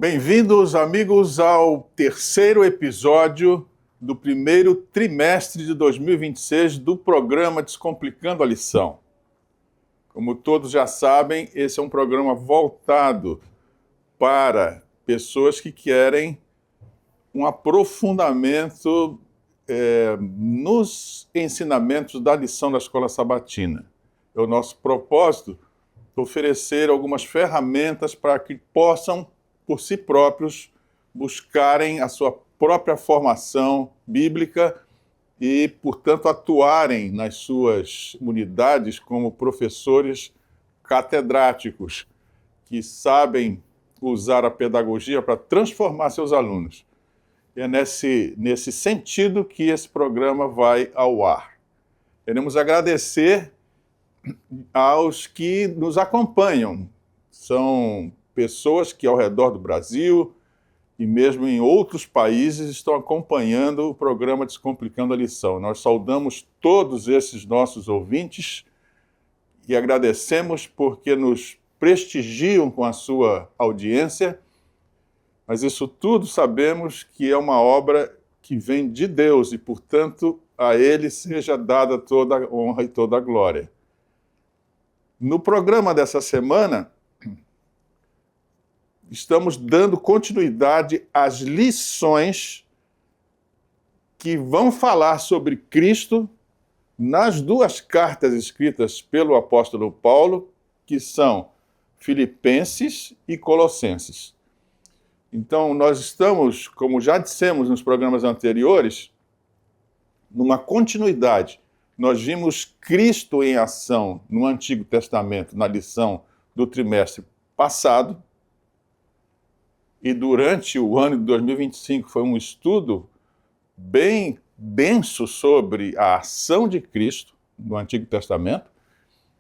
Bem-vindos, amigos, ao terceiro episódio do primeiro trimestre de 2026 do programa Descomplicando a Lição. Como todos já sabem, esse é um programa voltado para pessoas que querem um aprofundamento nos ensinamentos da lição da Escola Sabatina. É o nosso propósito oferecer algumas ferramentas para que possam, por si próprios, buscarem a sua própria formação bíblica e, portanto, atuarem nas suas unidades como professores catedráticos que sabem usar a pedagogia para transformar seus alunos. E é nesse sentido que esse programa vai ao ar. Queremos agradecer aos que nos acompanham. São pessoas que ao redor do Brasil e mesmo em outros países estão acompanhando o programa Descomplicando a Lição. Nós saudamos todos esses nossos ouvintes e agradecemos porque nos prestigiam com a sua audiência, mas isso tudo sabemos que é uma obra que vem de Deus e, portanto, a Ele seja dada toda a honra e toda a glória. No programa dessa semana, estamos dando continuidade às lições que vão falar sobre Cristo nas duas cartas escritas pelo apóstolo Paulo, que são Filipenses e Colossenses. Então, nós estamos, como já dissemos nos programas anteriores, numa continuidade. Nós vimos Cristo em ação no Antigo Testamento, na lição do trimestre passado, e durante o ano de 2025 foi um estudo bem denso sobre a ação de Cristo no Antigo Testamento,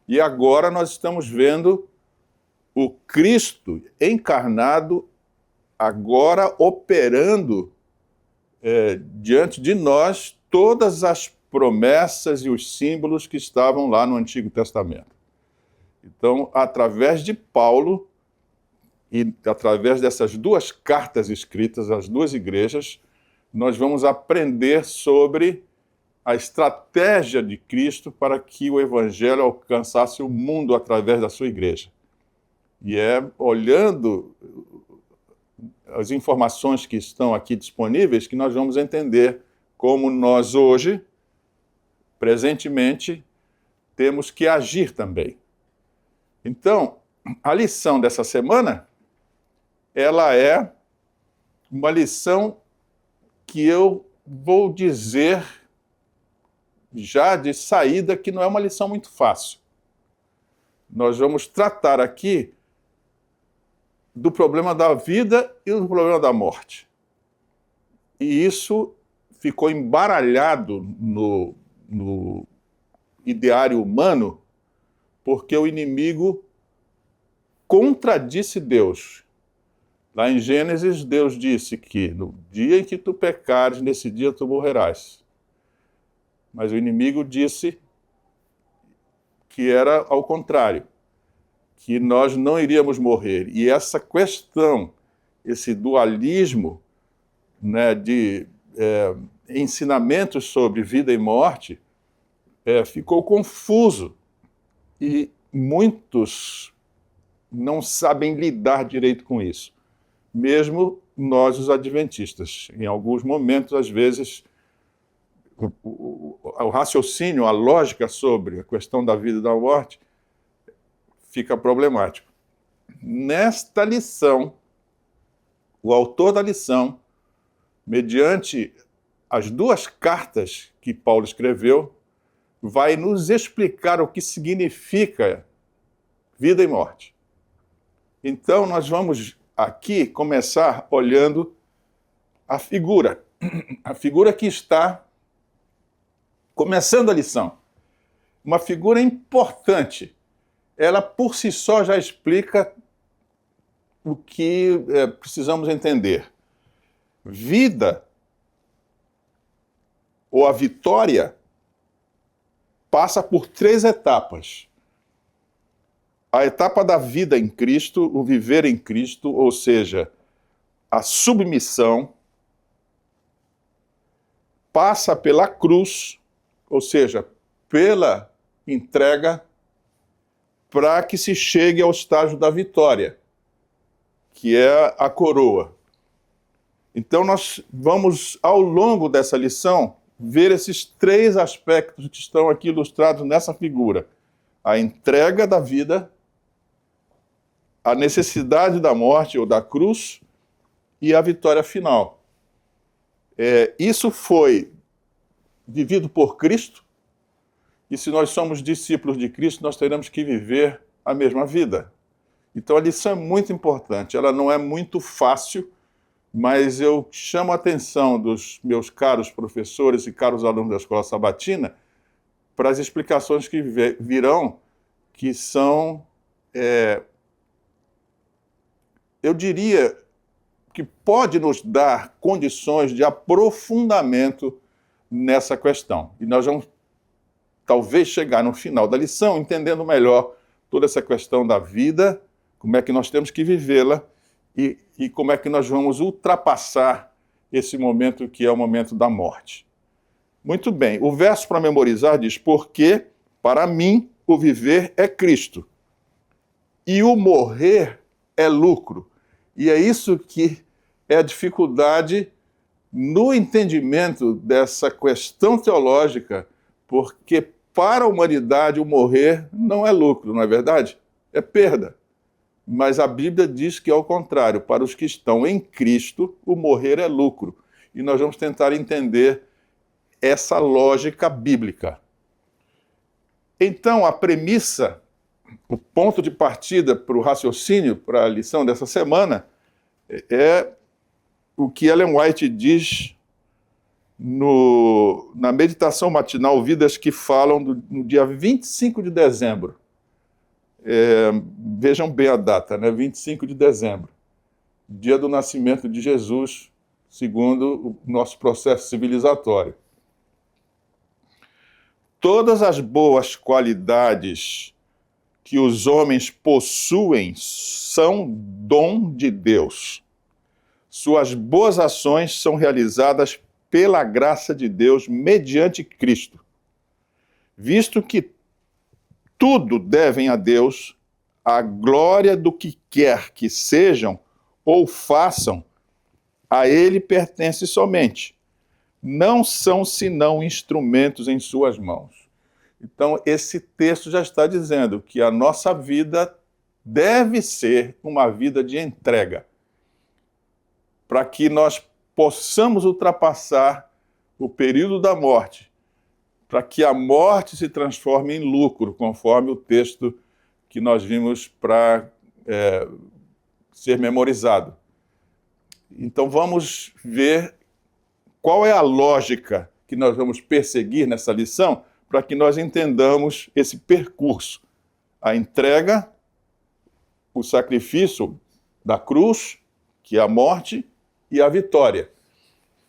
e agora nós estamos vendo o Cristo encarnado, agora operando diante de nós todas as promessas e os símbolos que estavam lá no Antigo Testamento. Então, através de Paulo e através dessas duas cartas escritas às duas igrejas, nós vamos aprender sobre a estratégia de Cristo para que o Evangelho alcançasse o mundo através da sua igreja. E é olhando as informações que estão aqui disponíveis que nós vamos entender como nós hoje, presentemente, temos que agir também. Então, a lição dessa semana, ela é uma lição que eu vou dizer já de saída que não é uma lição muito fácil. Nós vamos tratar aqui do problema da vida e do problema da morte. E isso ficou embaralhado no ideário humano porque o inimigo contradisse Deus. Lá em Gênesis, Deus disse que no dia em que tu pecares, nesse dia tu morrerás. Mas o inimigo disse que era ao contrário, que nós não iríamos morrer. E essa questão, esse dualismo, né, de ensinamentos sobre vida e morte, ficou confuso. E muitos não sabem lidar direito com isso. Mesmo nós, os adventistas. Em alguns momentos, às vezes, o raciocínio, a lógica sobre a questão da vida e da morte fica problemático. Nesta lição, o autor da lição, mediante as duas cartas que Paulo escreveu, vai nos explicar o que significa vida e morte. Então, nós vamos aqui começar olhando a figura que está começando a lição. Uma figura importante. Ela, por si só, já explica o que precisamos entender. Vida, ou a vitória, passa por 3 etapas. A etapa da vida em Cristo, o viver em Cristo, ou seja, a submissão, passa pela cruz, ou seja, pela entrega, para que se chegue ao estágio da vitória, que é a coroa. Então nós vamos, ao longo dessa lição, ver esses três aspectos que estão aqui ilustrados nessa figura: a entrega da vida, a necessidade da morte ou da cruz e a vitória final. Isso foi vivido por Cristo, e se nós somos discípulos de Cristo, nós teremos que viver a mesma vida. Então a lição é muito importante, ela não é muito fácil, mas eu chamo a atenção dos meus caros professores e caros alunos da Escola Sabatina para as explicações que virão, que são, eu diria, que pode nos dar condições de aprofundamento nessa questão. E nós vamos talvez chegar no final da lição entendendo melhor toda essa questão da vida, como é que nós temos que vivê-la e como é que nós vamos ultrapassar esse momento que é o momento da morte. Muito bem, o verso para memorizar diz: porque para mim o viver é Cristo e o morrer é lucro. E é isso que é a dificuldade no entendimento dessa questão teológica, porque para a humanidade o morrer não é lucro, não é verdade? É perda. Mas a Bíblia diz que, ao contrário, para os que estão em Cristo, o morrer é lucro. E nós vamos tentar entender essa lógica bíblica. Então, a premissa, o ponto de partida para o raciocínio, para a lição dessa semana, é o que Ellen White diz na meditação matinal Vidas que Falam, no dia 25 de dezembro. Vejam bem a data, né? 25 de dezembro, dia do nascimento de Jesus, segundo o nosso processo civilizatório. Todas as boas qualidades que os homens possuem são dom de Deus. Suas boas ações são realizadas pela graça de Deus mediante Cristo. Visto que tudo devem a Deus, a glória do que quer que sejam ou façam, a Ele pertence somente. Não são senão instrumentos em suas mãos. Então, esse texto já está dizendo que a nossa vida deve ser uma vida de entrega, para que nós possamos ultrapassar o período da morte, para que a morte se transforme em lucro, conforme o texto que nós vimos para ser memorizado. Então vamos ver qual é a lógica que nós vamos perseguir nessa lição para que nós entendamos esse percurso. A entrega, o sacrifício da cruz, que é a morte, e a vitória.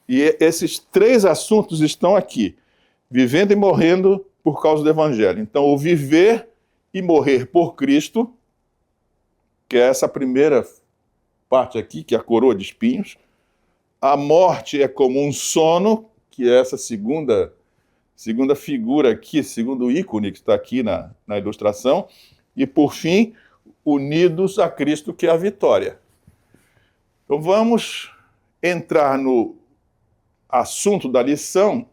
E esses três assuntos estão aqui: vivendo e morrendo por causa do Evangelho. Então, o viver e morrer por Cristo, que é essa primeira parte aqui, que é a coroa de espinhos. A morte é como um sono, que é essa segunda figura aqui, segundo ícone que está aqui na ilustração. E, por fim, unidos a Cristo, que é a vitória. Então, vamos entrar no assunto da lição.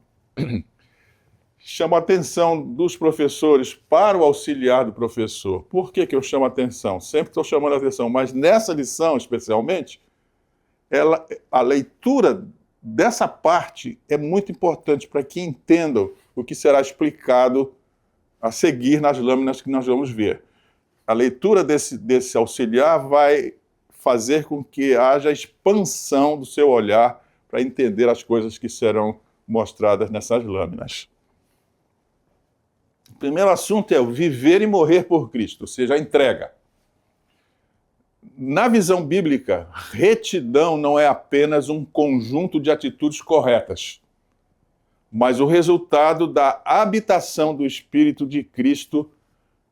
Chamo a atenção dos professores para o auxiliar do professor. Por que eu chamo a atenção? Sempre estou chamando a atenção, mas nessa lição, especialmente, a leitura dessa parte é muito importante para que entendam o que será explicado a seguir nas lâminas que nós vamos ver. A leitura desse auxiliar vai fazer com que haja expansão do seu olhar para entender as coisas que serão mostradas nessas lâminas. O primeiro assunto é o viver e morrer por Cristo, ou seja, a entrega. Na visão bíblica, retidão não é apenas um conjunto de atitudes corretas, mas o resultado da habitação do Espírito de Cristo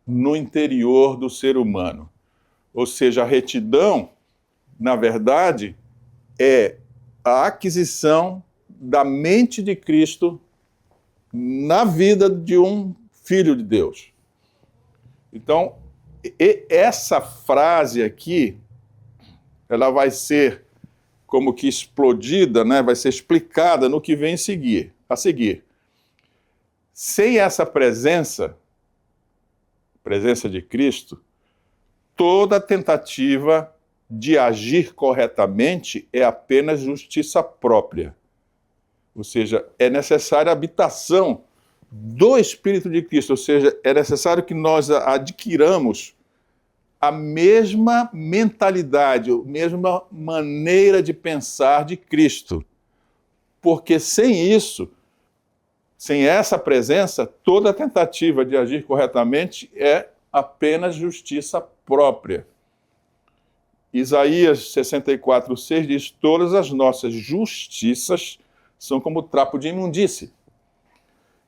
no interior do ser humano. Ou seja, a retidão, na verdade, é a aquisição da mente de Cristo na vida de um filho de Deus. Então, essa frase aqui, ela vai ser como que explodida, né? Vai ser explicada no que vem a seguir. Sem essa presença de Cristo, toda tentativa de agir corretamente é apenas justiça própria. Ou seja, é necessária a habitação do Espírito de Cristo, ou seja, é necessário que nós adquiramos a mesma mentalidade, a mesma maneira de pensar de Cristo. Porque sem isso, sem essa presença, toda tentativa de agir corretamente é apenas justiça própria. Isaías 64:6 diz: todas as nossas justiças são como trapo de imundície.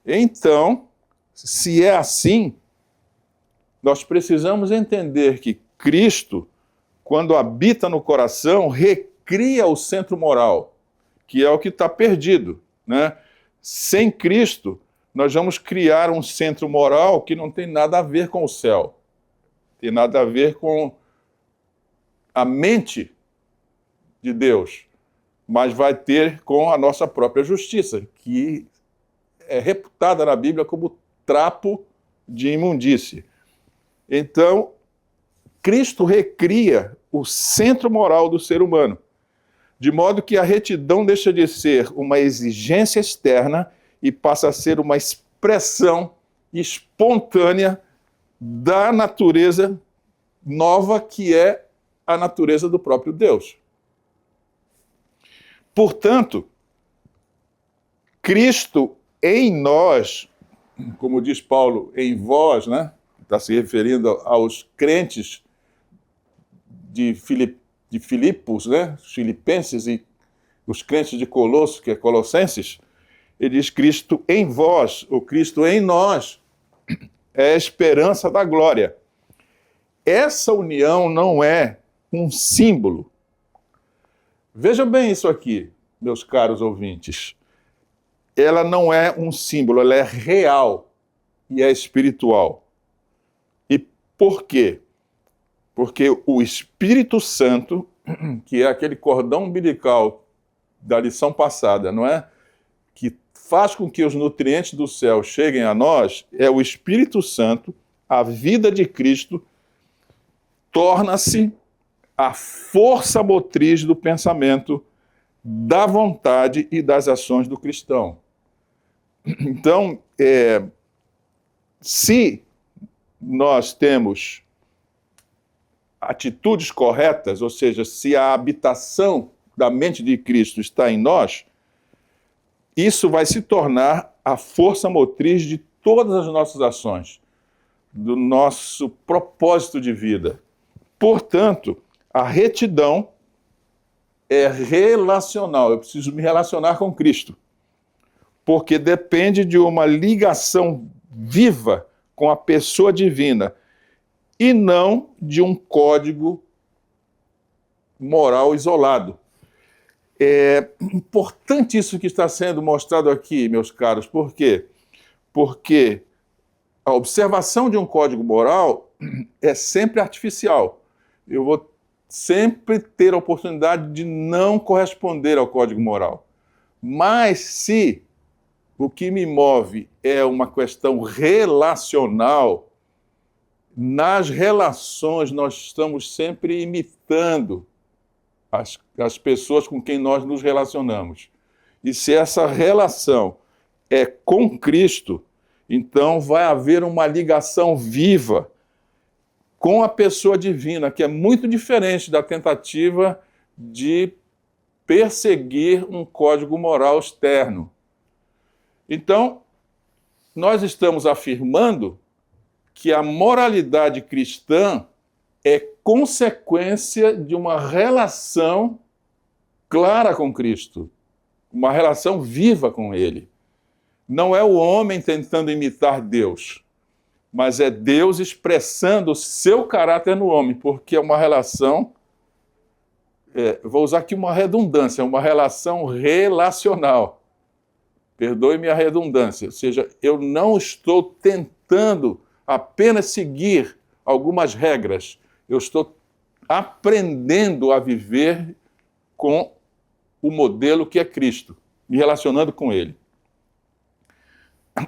Então, se é assim, nós precisamos entender que Cristo, quando habita no coração, recria o centro moral, que é o que está perdido, né? Sem Cristo, nós vamos criar um centro moral que não tem nada a ver com o céu, tem nada a ver com a mente de Deus, mas vai ter com a nossa própria justiça, que é reputada na Bíblia como trapo de imundície. Então, Cristo recria o centro moral do ser humano, de modo que a retidão deixa de ser uma exigência externa e passa a ser uma expressão espontânea da natureza nova, que é a natureza do próprio Deus. Portanto, Cristo em nós, como diz Paulo, em vós, né? Está se referindo aos crentes de Filipos, né? Os filipenses, e os crentes de Colosso, que é Colossenses. Ele diz: Cristo em vós, ou Cristo em nós, é a esperança da glória. Essa união não é um símbolo. Veja bem isso aqui, meus caros ouvintes. Ela não é um símbolo, ela é real e é espiritual. E por quê? Porque o Espírito Santo, que é aquele cordão umbilical da lição passada, não é? Que faz com que os nutrientes do céu cheguem a nós, é o Espírito Santo, a vida de Cristo, torna-se a força motriz do pensamento, da vontade e das ações do cristão. Então, se nós temos atitudes corretas, ou seja, se a habitação da mente de Cristo está em nós, isso vai se tornar a força motriz de todas as nossas ações, do nosso propósito de vida. Portanto, a retidão é relacional. Eu preciso me relacionar com Cristo, porque depende de uma ligação viva com a pessoa divina e não de um código moral isolado. É importante isso que está sendo mostrado aqui, meus caros. Por quê? Porque a observação de um código moral é sempre artificial. Eu vou sempre ter a oportunidade de não corresponder ao código moral. Mas se o que me move é uma questão relacional, nas relações nós estamos sempre imitando as pessoas com quem nós nos relacionamos. E se essa relação é com Cristo, então vai haver uma ligação viva com a pessoa divina, que é muito diferente da tentativa de perseguir um código moral externo. Então, nós estamos afirmando que a moralidade cristã é consequência de uma relação clara com Cristo, uma relação viva com Ele. Não é o homem tentando imitar Deus, mas é Deus expressando o seu caráter no homem, porque é uma relação vou usar aqui uma redundância, uma relação relacional. Perdoe-me a redundância. Ou seja, eu não estou tentando apenas seguir algumas regras. Eu estou aprendendo a viver com o modelo que é Cristo, me relacionando com ele.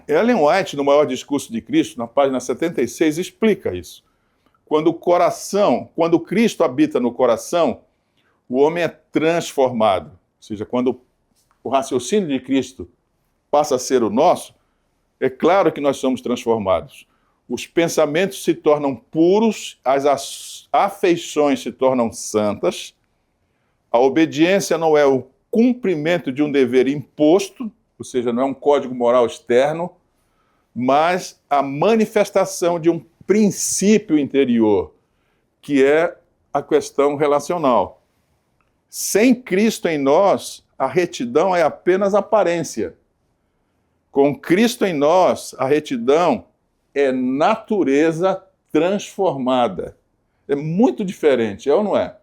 Ellen White, no Maior Discurso de Cristo, na página 76, explica isso. Quando Cristo habita no coração, o homem é transformado. Ou seja, quando o raciocínio de Cristo passa a ser o nosso, é claro que nós somos transformados. Os pensamentos se tornam puros, as afeições se tornam santas, a obediência não é o cumprimento de um dever imposto, ou seja, não é um código moral externo, mas a manifestação de um princípio interior, que é a questão relacional. Sem Cristo em nós, a retidão é apenas aparência. Com Cristo em nós, a retidão é natureza transformada. É muito diferente, é ou não é?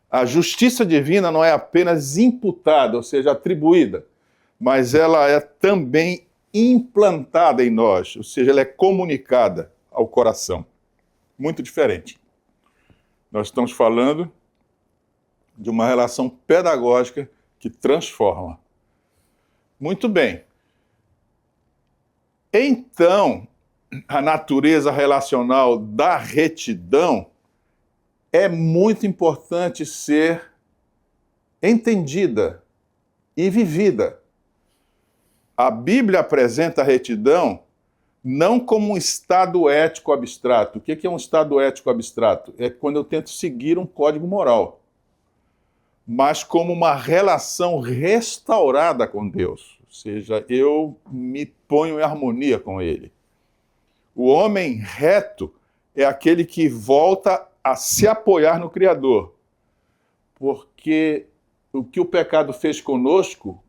A justiça divina não é apenas imputada, ou seja, atribuída, mas ela é também implantada em nós, ou seja, ela é comunicada ao coração. Muito diferente. Nós estamos falando de uma relação pedagógica que transforma. Muito bem. Então, a natureza relacional da retidão é muito importante ser entendida e vivida. A Bíblia apresenta a retidão não como um estado ético abstrato. O que é um estado ético abstrato? É quando eu tento seguir um código moral, mas como uma relação restaurada com Deus. Ou seja, eu me ponho em harmonia com Ele. O homem reto é aquele que volta a se apoiar no Criador, porque o que o pecado fez conosco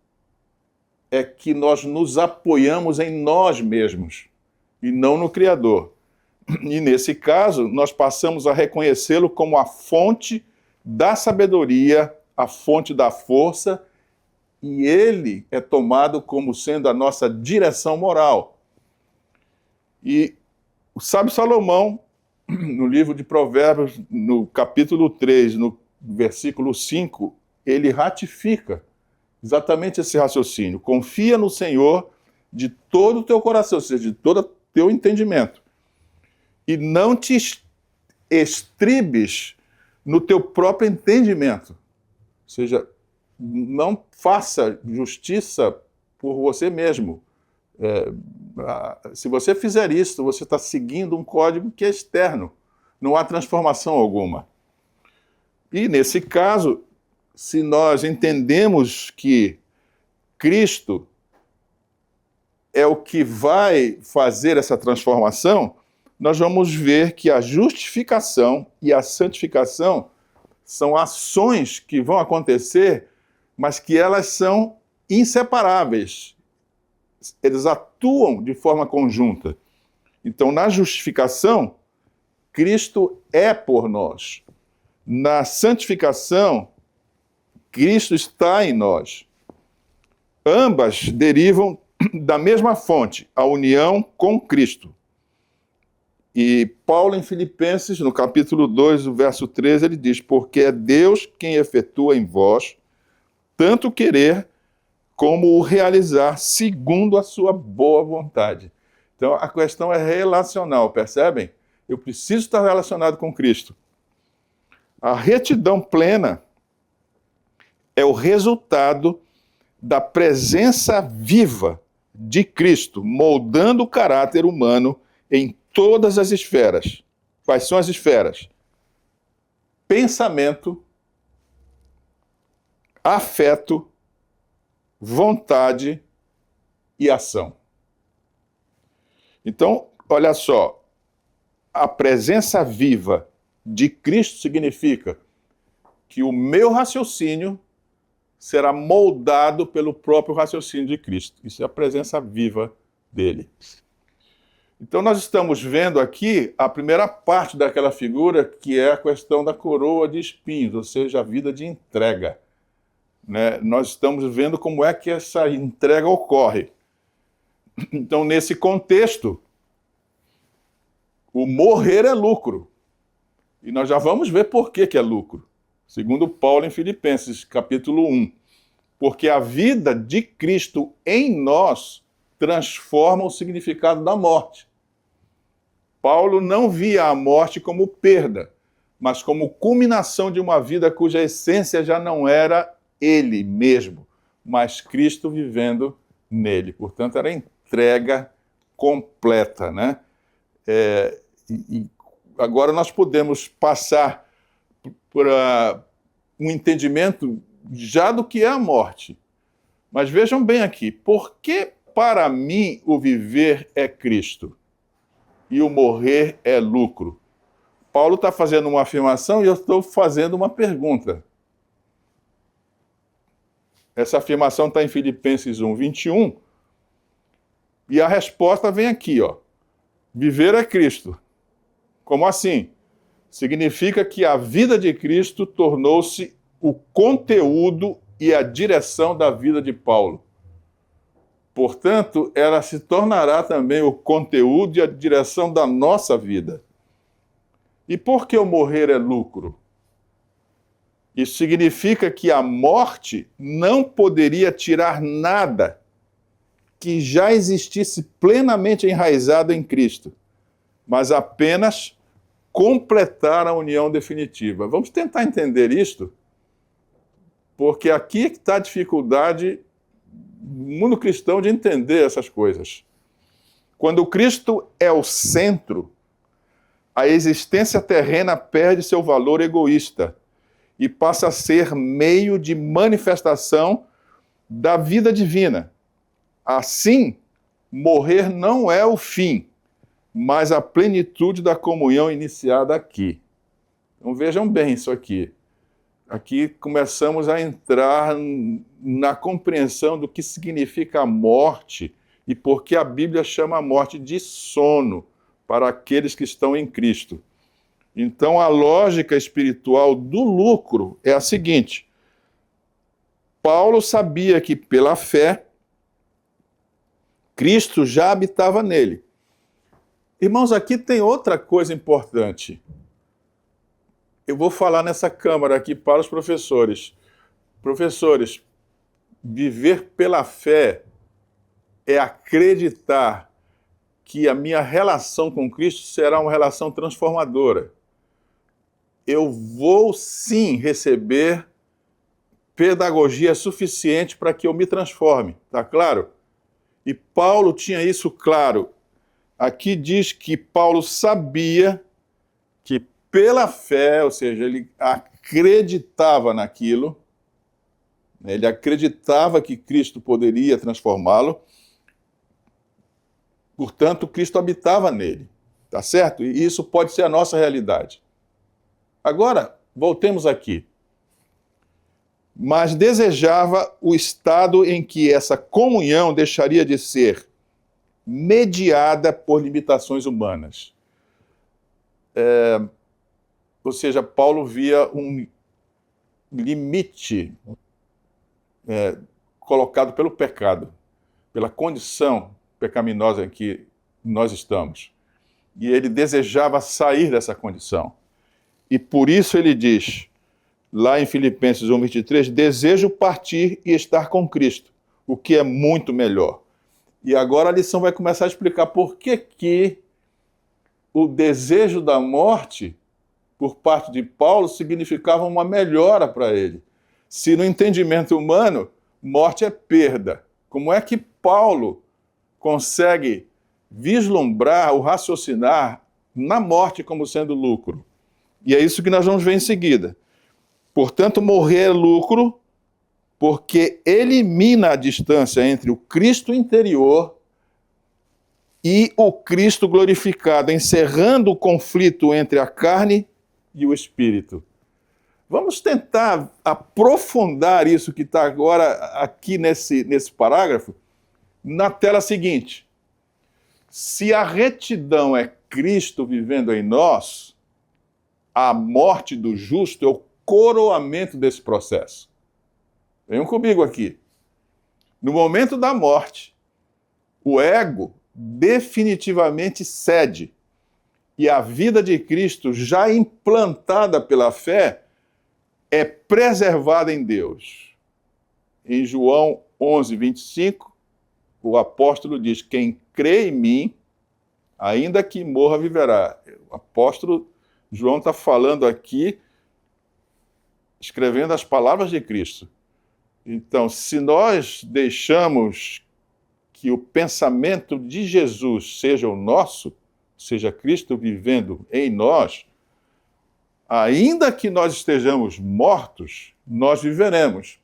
é que nós nos apoiamos em nós mesmos e não no Criador. E nesse caso, nós passamos a reconhecê-lo como a fonte da sabedoria, a fonte da força, e ele é tomado como sendo a nossa direção moral. E o sábio Salomão, no livro de Provérbios, no capítulo 3, no versículo 5, ele ratifica exatamente esse raciocínio. Confia no Senhor de todo o teu coração, ou seja, de todo o teu entendimento. E não te estribes no teu próprio entendimento. Ou seja, não faça justiça por você mesmo. Se você fizer isso, você está seguindo um código que é externo. Não há transformação alguma. E, nesse caso, se nós entendemos que Cristo é o que vai fazer essa transformação, nós vamos ver que a justificação e a santificação são ações que vão acontecer, mas que elas são inseparáveis. Eles atuam de forma conjunta. Então, na justificação, Cristo é por nós. Na santificação, Cristo está em nós. Ambas derivam da mesma fonte, a união com Cristo. E Paulo, em Filipenses, no capítulo 2, o verso 13, ele diz: porque é Deus quem efetua em vós tanto querer como o realizar segundo a sua boa vontade. Então, a questão é relacional, percebem? Eu preciso estar relacionado com Cristo. A retidão plena é o resultado da presença viva de Cristo, moldando o caráter humano em todas as esferas. Quais são as esferas? Pensamento, afeto, vontade e ação. Então, olha só, a presença viva de Cristo significa que o meu raciocínio será moldado pelo próprio raciocínio de Cristo. Isso é a presença viva dele. Então nós estamos vendo aqui a primeira parte daquela figura, que é a questão da coroa de espinhos, ou seja, a vida de entrega, né? Nós estamos vendo como é que essa entrega ocorre. Então, nesse contexto, o morrer é lucro. E nós já vamos ver por que é lucro. Segundo Paulo em Filipenses, capítulo 1. Porque a vida de Cristo em nós transforma o significado da morte. Paulo não via a morte como perda, mas como culminação de uma vida cuja essência já não era ele mesmo, mas Cristo vivendo nele. Portanto, era entrega completa, né? E agora nós podemos passar por um entendimento já do que é a morte. Mas vejam bem aqui, por que para mim o viver é Cristo e o morrer é lucro? Paulo está fazendo uma afirmação e eu estou fazendo uma pergunta. Essa afirmação está em Filipenses 1, 21, e a resposta vem aqui, ó. Viver é Cristo. Como assim? Significa que a vida de Cristo tornou-se o conteúdo e a direção da vida de Paulo. Portanto, ela se tornará também o conteúdo e a direção da nossa vida. E por que o morrer é lucro? Isso significa que a morte não poderia tirar nada que já existisse plenamente enraizado em Cristo, mas apenas completar a união definitiva. Vamos tentar entender isto, porque aqui está a dificuldade do mundo cristão de entender essas coisas. Quando Cristo é o centro, a existência terrena perde seu valor egoísta e passa a ser meio de manifestação da vida divina. Assim, morrer não é o fim, mas a plenitude da comunhão iniciada aqui. Então vejam bem isso aqui. Aqui começamos a entrar na compreensão do que significa a morte e por que a Bíblia chama a morte de sono para aqueles que estão em Cristo. Então, a lógica espiritual do lucro é a seguinte: Paulo sabia que, pela fé, Cristo já habitava nele. Irmãos, aqui tem outra coisa importante. Eu vou falar nessa câmara aqui para os professores. Professores, viver pela fé é acreditar que a minha relação com Cristo será uma relação transformadora. Eu vou sim receber pedagogia suficiente para que eu me transforme, tá claro? E Paulo tinha isso claro. Aqui diz que Paulo sabia que pela fé, ou seja, ele acreditava naquilo, ele acreditava que Cristo poderia transformá-lo, portanto, Cristo habitava nele, tá certo? E isso pode ser a nossa realidade. Agora, voltemos aqui. Mas desejava o estado em que essa comunhão deixaria de ser mediada por limitações humanas. Ou seja, Paulo via um limite colocado pelo pecado, pela condição pecaminosa em que nós estamos. E ele desejava sair dessa condição. E por isso ele diz, lá em Filipenses 1, 23, desejo partir e estar com Cristo, o que é muito melhor. E agora a lição vai começar a explicar por que o desejo da morte, por parte de Paulo, significava uma melhora para ele. Se no entendimento humano, morte é perda, como é que Paulo consegue vislumbrar ou raciocinar na morte como sendo lucro? E é isso que nós vamos ver em seguida. Portanto, morrer é lucro, porque elimina a distância entre o Cristo interior e o Cristo glorificado, encerrando o conflito entre a carne e o espírito. Vamos tentar aprofundar isso que está agora aqui nesse parágrafo, na tela seguinte. Se a retidão é Cristo vivendo em nós, a morte do justo é o coroamento desse processo. Venham comigo aqui. No momento da morte, o ego definitivamente cede. E a vida de Cristo, já implantada pela fé, é preservada em Deus. Em João 11, 25, o apóstolo diz: quem crê em mim, ainda que morra, viverá. O apóstolo João está falando aqui, escrevendo as palavras de Cristo. Então, se nós deixamos que o pensamento de Jesus seja o nosso, seja Cristo vivendo em nós, ainda que nós estejamos mortos, nós viveremos.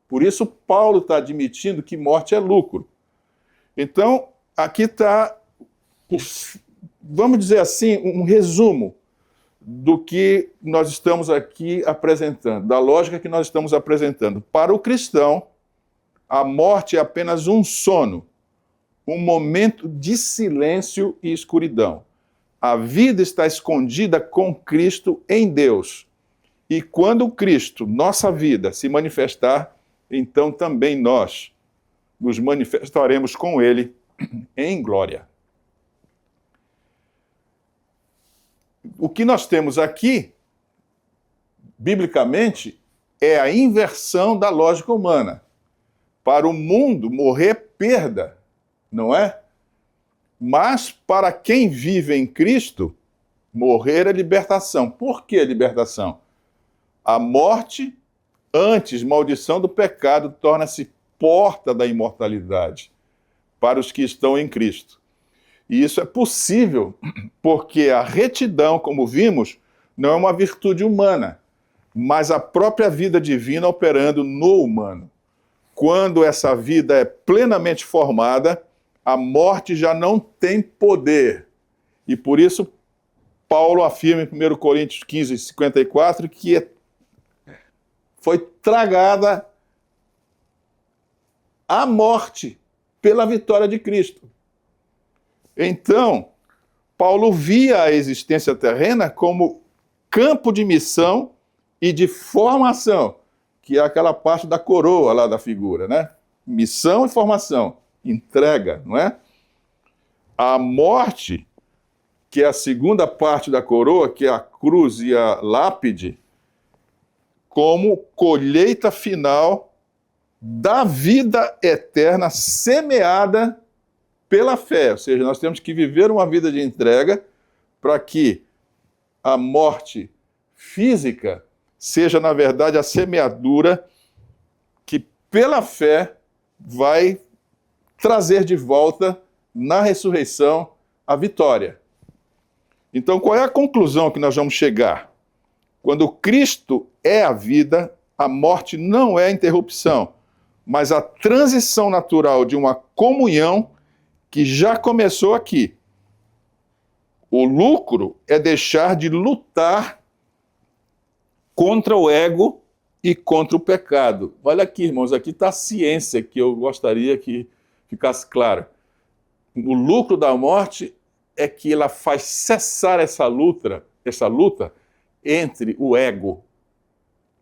Por isso, Paulo está admitindo que morte é lucro. Então, aqui está, vamos dizer assim, um resumo do que nós estamos aqui apresentando, da lógica que nós estamos apresentando. Para o cristão, a morte é apenas um sono, um momento de silêncio e escuridão. A vida está escondida com Cristo em Deus. E quando Cristo, nossa vida, se manifestar, então também nós nos manifestaremos com Ele em glória. O que nós temos aqui, biblicamente, é a inversão da lógica humana. Para o mundo, morrer é perda, não é? Mas para quem vive em Cristo, morrer é libertação. Por que libertação? A morte, antes maldição do pecado, torna-se porta da imortalidade para os que estão em Cristo. E isso é possível porque a retidão, como vimos, não é uma virtude humana, mas a própria vida divina operando no humano. Quando essa vida é plenamente formada, a morte já não tem poder. E por isso, Paulo afirma em 1 Coríntios 15, 54, que foi tragada a morte pela vitória de Cristo. Então, Paulo via a existência terrena como campo de missão e de formação, que é aquela parte da coroa lá da figura, né? Missão e formação, entrega, não é? A morte, que é a segunda parte da coroa, que é a cruz e a lápide, como colheita final da vida eterna semeada pela fé. Ou seja, nós temos que viver uma vida de entrega para que a morte física seja, na verdade, a semeadura que, pela fé, vai trazer de volta, na ressurreição, a vitória. Então, qual é a conclusão que nós vamos chegar? Quando Cristo é a vida, a morte não é a interrupção, mas a transição natural de uma comunhão que já começou aqui. O lucro é deixar de lutar contra o ego e contra o pecado. Olha aqui, irmãos, aqui está a ciência que eu gostaria que ficasse claro. O lucro da morte é que ela faz cessar essa luta entre o ego,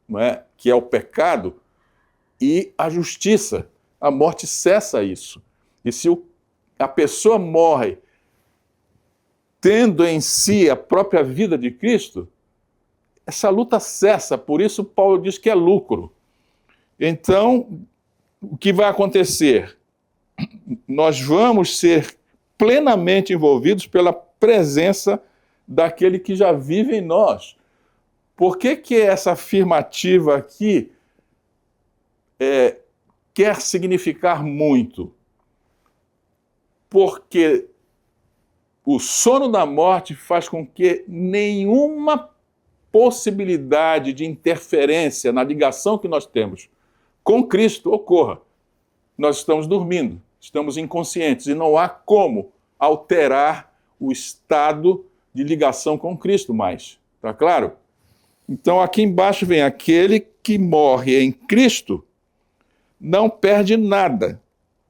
não é? Que é o pecado, e a justiça. A morte cessa isso. E se a pessoa morre tendo em si a própria vida de Cristo, essa luta cessa. Por isso Paulo diz que é lucro. Então, o que vai acontecer? Nós vamos ser plenamente envolvidos pela presença daquele que já vive em nós. Por que essa afirmativa aqui quer significar muito? Porque o sono da morte faz com que nenhuma possibilidade de interferência na ligação que nós temos com Cristo ocorra. Nós estamos dormindo, estamos inconscientes e não há como alterar o estado de ligação com Cristo mais. Está claro? Então aqui embaixo vem: aquele que morre em Cristo não perde nada,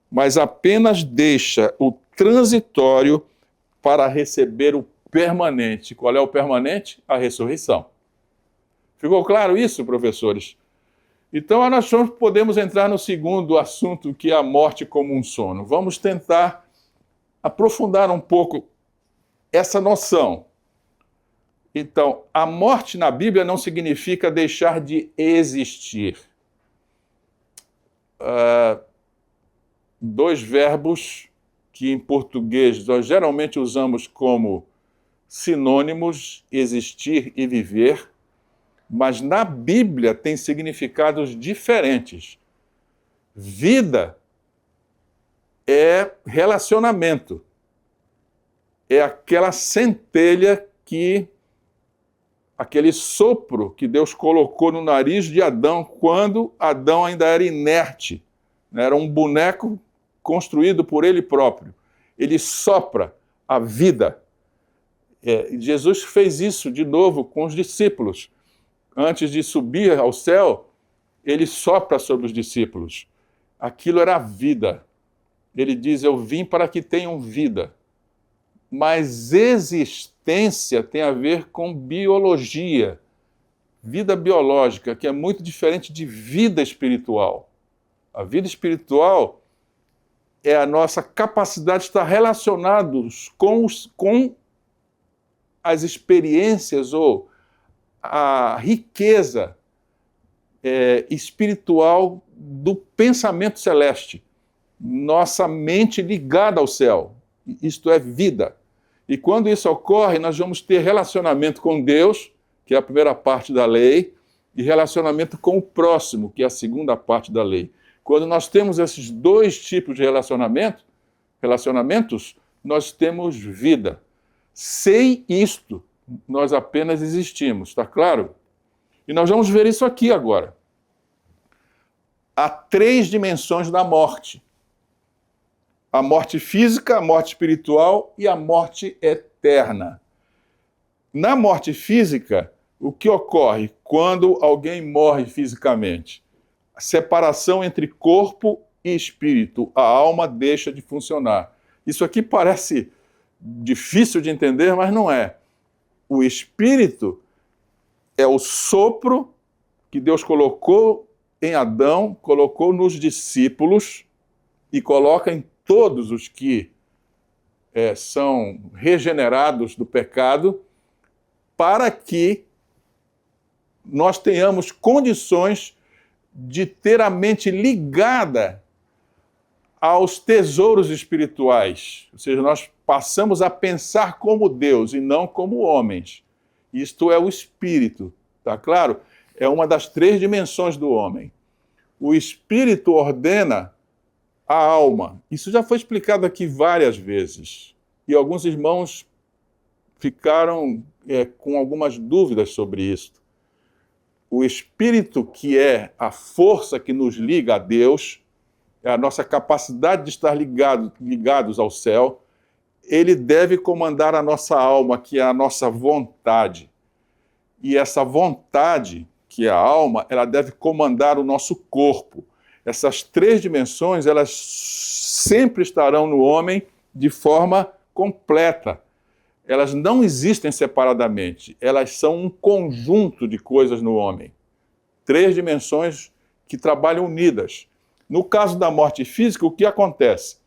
mas apenas deixa o transitório para receber o permanente. Qual é o permanente? A ressurreição. Ficou claro isso, professores? Então, nós podemos entrar no segundo assunto, que é a morte como um sono. Vamos tentar aprofundar um pouco essa noção. Então, a morte na Bíblia não significa deixar de existir. Dois verbos que em português nós geralmente usamos como sinônimos, existir e viver, mas na Bíblia tem significados diferentes. Vida é relacionamento, é aquela centelha aquele sopro que Deus colocou no nariz de Adão quando Adão ainda era inerte, era um boneco construído por ele próprio. Ele sopra a vida. Jesus fez isso de novo com os discípulos. Antes de subir ao céu, ele sopra sobre os discípulos. Aquilo era a vida. Ele diz, eu vim para que tenham vida. Mas existência tem a ver com biologia, vida biológica, que é muito diferente de vida espiritual. A vida espiritual é a nossa capacidade de estar relacionados com as experiências ou a riqueza espiritual do pensamento celeste. Nossa mente ligada ao céu. Isto é vida. E quando isso ocorre, nós vamos ter relacionamento com Deus, que é a primeira parte da lei, e relacionamento com o próximo, que é a segunda parte da lei. Quando nós temos esses dois tipos de relacionamentos, nós temos vida. Sem isto, nós apenas existimos, está claro? E nós vamos ver isso aqui agora. Há 3 dimensões da morte. A morte física, a morte espiritual e a morte eterna. Na morte física, o que ocorre quando alguém morre fisicamente? A separação entre corpo e espírito. A alma deixa de funcionar. Isso aqui parece difícil de entender, mas não é. O espírito é o sopro que Deus colocou em Adão, colocou nos discípulos e coloca em todos os que são regenerados do pecado, para que nós tenhamos condições de ter a mente ligada aos tesouros espirituais. Ou seja, nós passamos a pensar como Deus e não como homens. Isto é o espírito, tá claro? É uma das 3 dimensões do homem. O espírito ordena a alma. Isso já foi explicado aqui várias vezes. E alguns irmãos ficaram com algumas dúvidas sobre isso. O espírito, que é a força que nos liga a Deus, é a nossa capacidade de estar ligados ao céu, ele deve comandar a nossa alma, que é a nossa vontade. E essa vontade, que é a alma, ela deve comandar o nosso corpo. Essas 3 dimensões, elas sempre estarão no homem de forma completa. Elas não existem separadamente, elas são um conjunto de coisas no homem. 3 dimensões que trabalham unidas. No caso da morte física, o que acontece?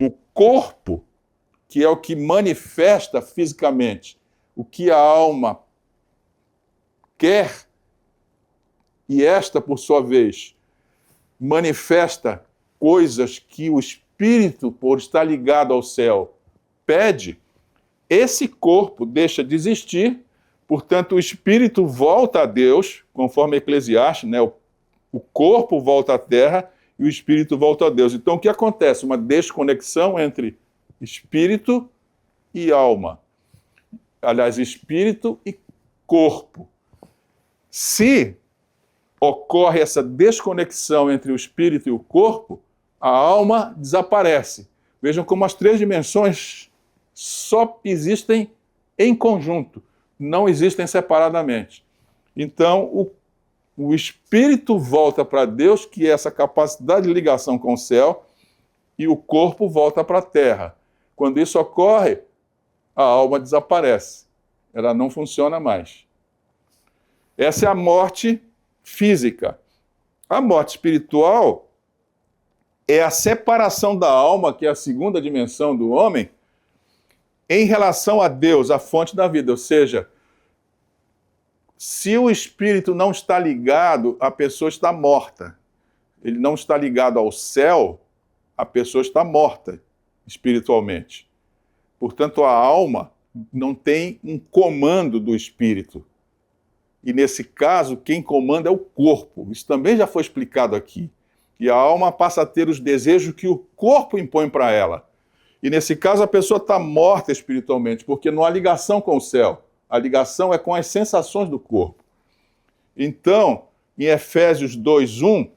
O corpo, que é o que manifesta fisicamente o que a alma quer, e esta, por sua vez, manifesta coisas que o espírito, por estar ligado ao céu, pede, esse corpo deixa de existir, portanto o espírito volta a Deus, conforme Eclesiastes, né? O corpo volta à terra e o espírito volta a Deus. Então o que acontece? Uma desconexão entre espírito e alma. Aliás, espírito e corpo. Se ocorre essa desconexão entre o espírito e o corpo, a alma desaparece. Vejam como as 3 dimensões só existem em conjunto, não existem separadamente. Então, o espírito volta para Deus, que é essa capacidade de ligação com o céu, e o corpo volta para a terra. Quando isso ocorre, a alma desaparece. Ela não funciona mais. Essa é a morte física. A morte espiritual é a separação da alma, que é a segunda dimensão do homem, em relação a Deus, a fonte da vida. Ou seja, se o espírito não está ligado, a pessoa está morta. Ele não está ligado ao céu, a pessoa está morta espiritualmente. Portanto, a alma não tem um comando do espírito. E nesse caso, quem comanda é o corpo. Isso também já foi explicado aqui. E a alma passa a ter os desejos que o corpo impõe para ela. E nesse caso, a pessoa está morta espiritualmente, porque não há ligação com o céu. A ligação é com as sensações do corpo. Então, em Efésios 2:1,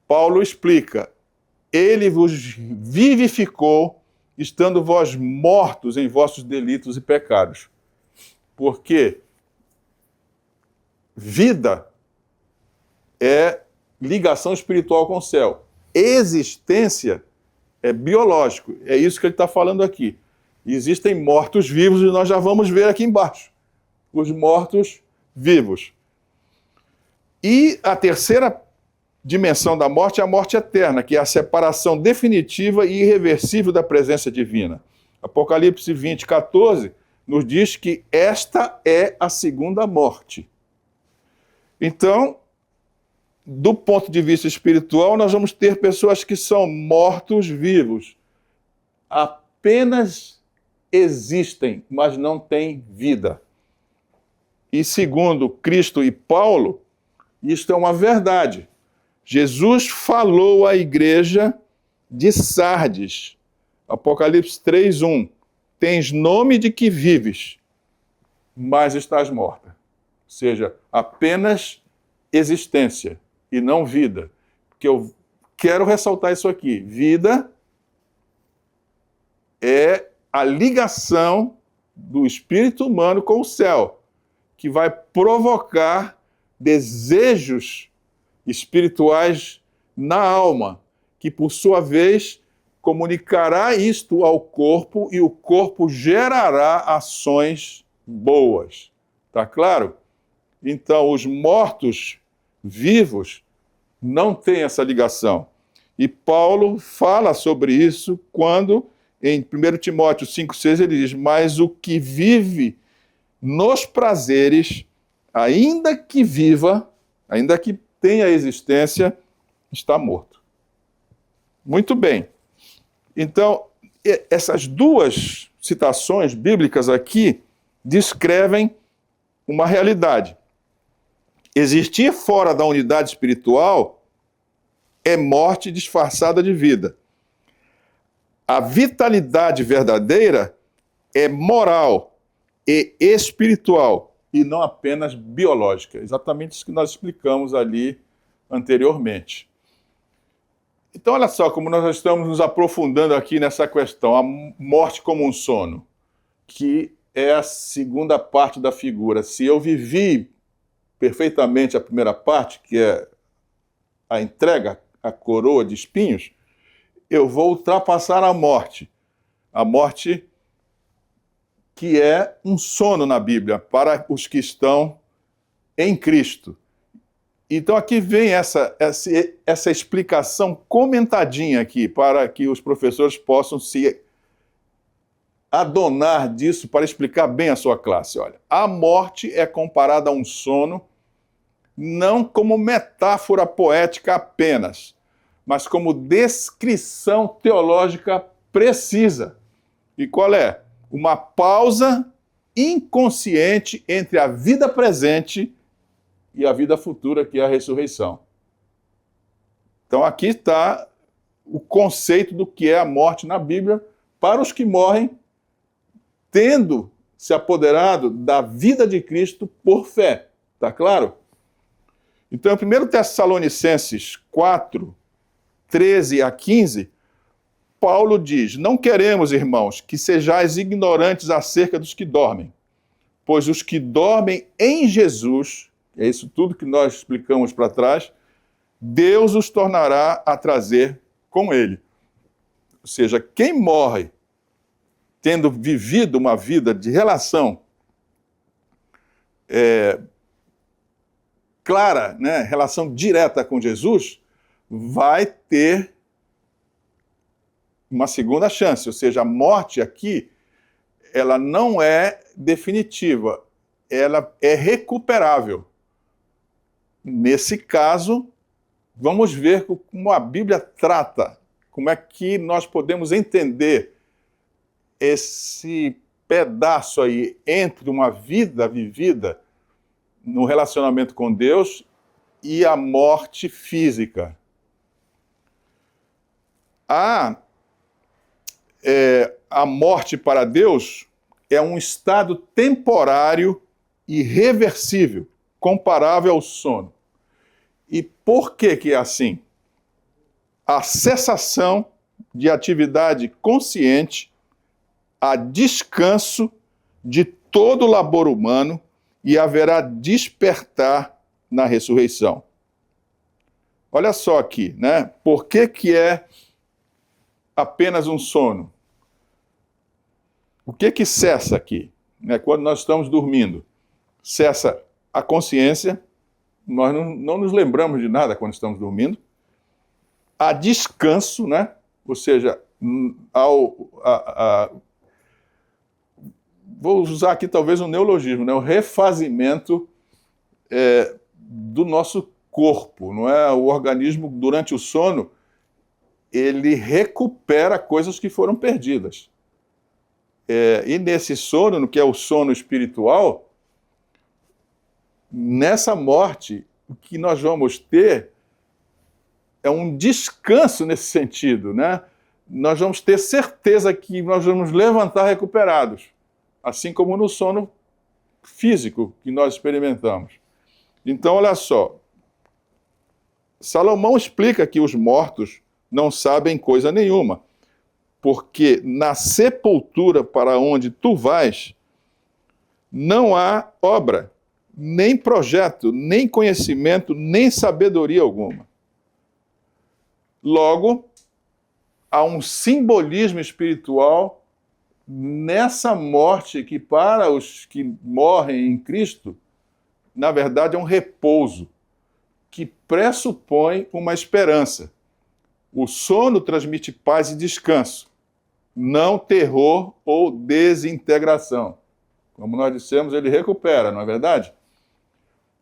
Paulo explica: ele vos vivificou, estando vós mortos em vossos delitos e pecados. Porque vida é ligação espiritual com o céu. Existência é biológico. É isso que ele está falando aqui. Existem mortos-vivos e nós já vamos ver aqui embaixo. Os mortos-vivos. E a terceira dimensão da morte é a morte eterna, que é a separação definitiva e irreversível da presença divina. Apocalipse 20:14 nos diz que esta é a segunda morte. Então, do ponto de vista espiritual, nós vamos ter pessoas que são mortos-vivos. Apenas existem, mas não têm vida. E segundo Cristo e Paulo, isto é uma verdade. Jesus falou à igreja de Sardes, Apocalipse 3:1, tens nome de que vives, mas estás morta. Ou seja, apenas existência e não vida. Porque eu quero ressaltar isso aqui. Vida é a ligação do espírito humano com o céu, que vai provocar desejos espirituais na alma, que por sua vez comunicará isto ao corpo e o corpo gerará ações boas. Tá claro? Então, os mortos-vivos não têm essa ligação. E Paulo fala sobre isso quando, em 1 Timóteo 5,6, ele diz: mas o que vive nos prazeres, ainda que viva, ainda que tenha existência, está morto. Muito bem. Então, essas duas citações bíblicas aqui descrevem uma realidade. Existir fora da unidade espiritual é morte disfarçada de vida. A vitalidade verdadeira é moral e espiritual, e não apenas biológica. Exatamente isso que nós explicamos ali anteriormente. Então, olha só como nós estamos nos aprofundando aqui nessa questão, a morte como um sono, que é a segunda parte da figura. Se eu vivi perfeitamente a primeira parte, que é a entrega, a coroa de espinhos, eu vou ultrapassar a morte. A morte que é um sono na Bíblia para os que estão em Cristo. Então aqui vem essa explicação comentadinha aqui, para que os professores possam se adonar disso para explicar bem a sua classe. Olha, a morte é comparada a um sono, não como metáfora poética apenas, mas como descrição teológica precisa. E qual é? Uma pausa inconsciente entre a vida presente e a vida futura, que é a ressurreição. Então aqui está o conceito do que é a morte na Bíblia para os que morrem tendo se apoderado da vida de Cristo por fé. Está claro? Então, em 1 Tessalonicenses 4, 13 a 15, Paulo diz: não queremos, irmãos, que sejais ignorantes acerca dos que dormem, pois os que dormem em Jesus, é isso tudo que nós explicamos para trás, Deus os tornará a trazer com ele. seja, quem morre tendo vivido uma vida de relação clara, né, relação direta com Jesus, vai ter uma segunda chance. Ou seja, a morte aqui, ela não é definitiva, ela é recuperável. Nesse caso, vamos ver como a Bíblia trata, como é que nós podemos entender esse pedaço aí entre uma vida vivida no relacionamento com Deus e a morte física. A morte para Deus é um estado temporário e reversível, comparável ao sono. E por que é assim? A cessação de atividade consciente, a descanso de todo o labor humano e haverá despertar na ressurreição. Olha só aqui, né? Por que é apenas um sono? O que cessa aqui? Quando nós estamos dormindo, cessa a consciência, nós não nos lembramos de nada quando estamos dormindo. Há descanso, né? Ou seja, vou usar aqui talvez um neologismo, né? O refazimento do nosso corpo, não é? O organismo, durante o sono, ele recupera coisas que foram perdidas. E nesse sono, no que é o sono espiritual, nessa morte, o que nós vamos ter é um descanso nesse sentido, né? Nós vamos ter certeza que nós vamos levantar recuperados, assim como no sono físico que nós experimentamos. Então, olha só, Salomão explica que os mortos não sabem coisa nenhuma, porque na sepultura para onde tu vais, não há obra, nem projeto, nem conhecimento, nem sabedoria alguma. Logo, há um simbolismo espiritual nessa morte que, para os que morrem em Cristo, na verdade é um repouso que pressupõe uma esperança. O sono transmite paz e descanso, não terror ou desintegração. Como nós dissemos, ele recupera, não é verdade?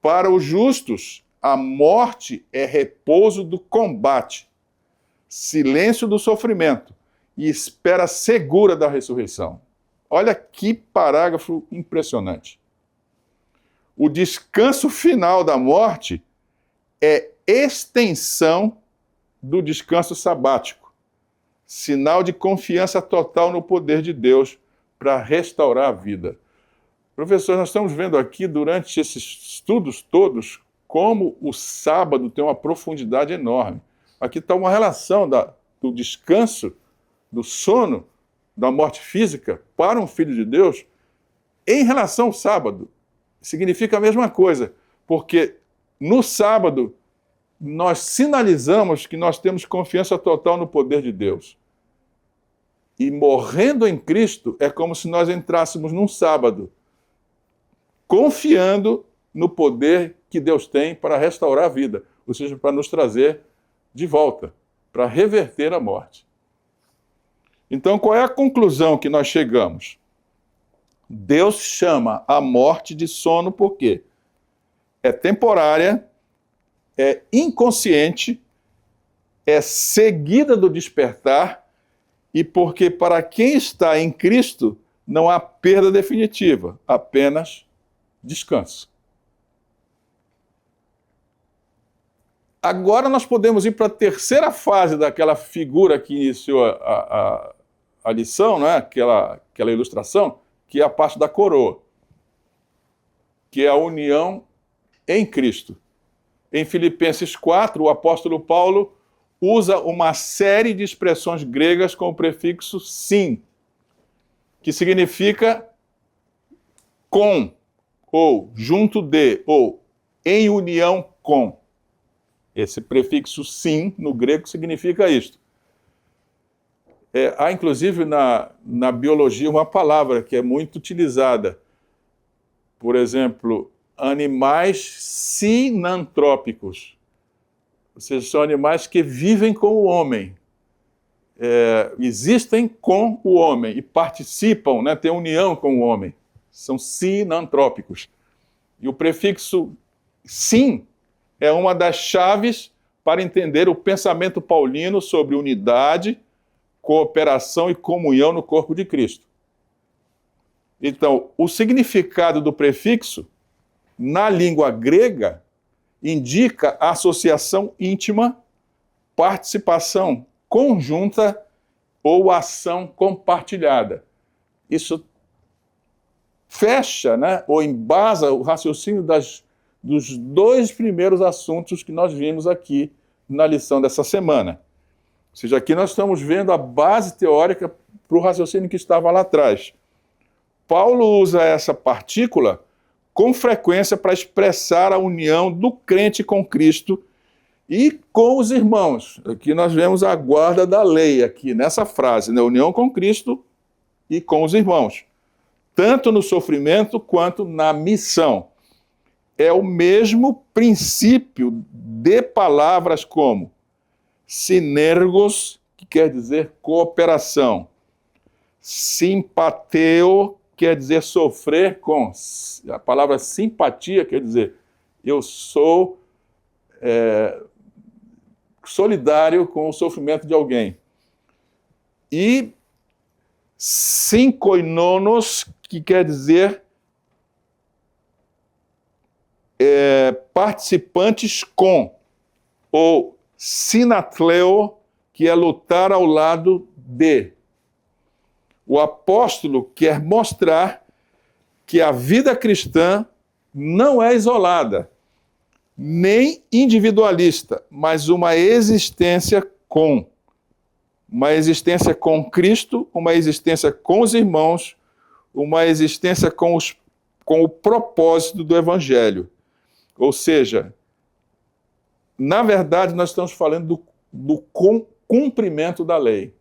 Para os justos, a morte é repouso do combate, silêncio do sofrimento e espera segura da ressurreição. Olha que parágrafo impressionante. O descanso final da morte é extensão do descanso sabático, sinal de confiança total no poder de Deus para restaurar a vida. Professor, nós estamos vendo aqui, durante esses estudos todos, como o sábado tem uma profundidade enorme. Aqui está uma relação do descanso, do sono, da morte física para um filho de Deus em relação ao sábado. Significa a mesma coisa, porque no sábado nós sinalizamos que nós temos confiança total no poder de Deus. E morrendo em Cristo é como se nós entrássemos num sábado, confiando no poder que Deus tem para restaurar a vida, ou seja, para nos trazer de volta, para reverter a morte. Então, qual é a conclusão que nós chegamos? Deus chama a morte de sono porque é temporária, é inconsciente, é seguida do despertar e porque para quem está em Cristo não há perda definitiva, apenas descanso. Agora nós podemos ir para a terceira fase daquela figura que iniciou a lição, né? aquela ilustração, que é a parte da coroa, que é a união em Cristo. Em Filipenses 4, o apóstolo Paulo usa uma série de expressões gregas com o prefixo sim, que significa com, ou junto de, ou em união com. Esse prefixo sim, no grego, significa isto. Há, inclusive, na biologia, uma palavra que é muito utilizada. Por exemplo, animais sinantrópicos. Ou seja, são animais que vivem com o homem. Existem com o homem e participam, né, têm união com o homem. São sinantrópicos. E o prefixo sin é uma das chaves para entender o pensamento paulino sobre unidade, cooperação e comunhão no corpo de Cristo. Então, o significado do prefixo, na língua grega, indica associação íntima, participação conjunta ou ação compartilhada. Isso fecha, né, ou embasa o raciocínio dos dois primeiros assuntos que nós vimos aqui na lição dessa semana. Ou seja, aqui nós estamos vendo a base teórica para o raciocínio que estava lá atrás. Paulo usa essa partícula com frequência para expressar a união do crente com Cristo e com os irmãos. Aqui nós vemos a guarda da lei, aqui nessa frase, né? União com Cristo e com os irmãos, tanto no sofrimento quanto na missão. É o mesmo princípio de palavras como sinergos, que quer dizer cooperação, simpateo, quer dizer sofrer com. A palavra simpatia quer dizer eu sou solidário com o sofrimento de alguém. E synkoinonos, que quer dizer participantes com, ou sinatleo, que é lutar ao lado de. O apóstolo quer mostrar que a vida cristã não é isolada, nem individualista, mas uma existência com. Uma existência com Cristo, uma existência com os irmãos, uma existência com o propósito do Evangelho. Ou seja, na verdade, nós estamos falando do cumprimento da lei.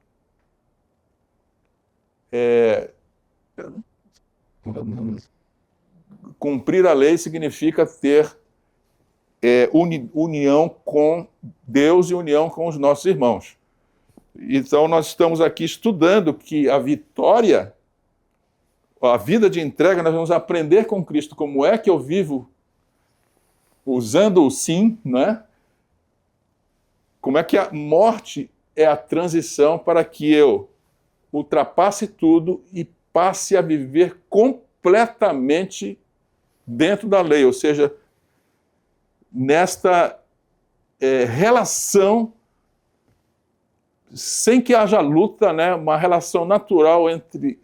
Cumprir a lei significa ter união com Deus e união com os nossos irmãos. Então, nós estamos aqui estudando que a vitória, a vida de entrega, nós vamos aprender com Cristo como é que eu vivo usando o sim, né? Como é que a morte é a transição para que eu ultrapasse tudo e passe a viver completamente dentro da lei, ou seja, nesta relação sem que haja luta, né? Uma relação natural entre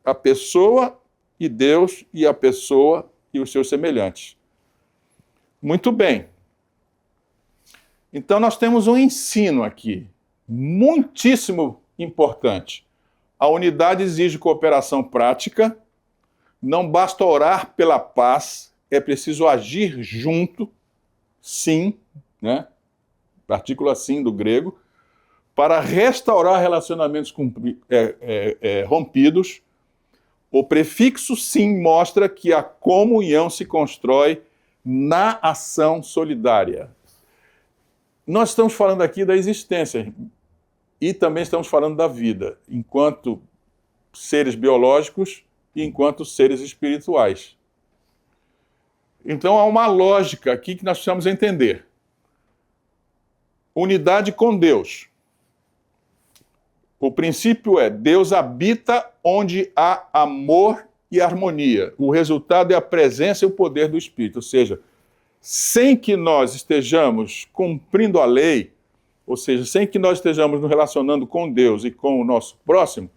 a pessoa e Deus e a pessoa e os seus semelhantes. Muito bem. Então nós temos um ensino aqui, muitíssimo importante. A unidade exige cooperação prática, não basta orar pela paz, é preciso agir junto, sim, né? Partícula sim do grego, para restaurar relacionamentos rompidos. O prefixo sim mostra que a comunhão se constrói na ação solidária. Nós estamos falando aqui da existência e também estamos falando da vida, enquanto seres biológicos e enquanto seres espirituais. Então há uma lógica aqui que nós precisamos entender. Unidade com Deus. O princípio é: Deus habita onde há amor e harmonia. O resultado é a presença e o poder do Espírito. Ou seja, sem que nós estejamos cumprindo a lei, ou seja, sem que nós estejamos nos relacionando com Deus e com o nosso próximo,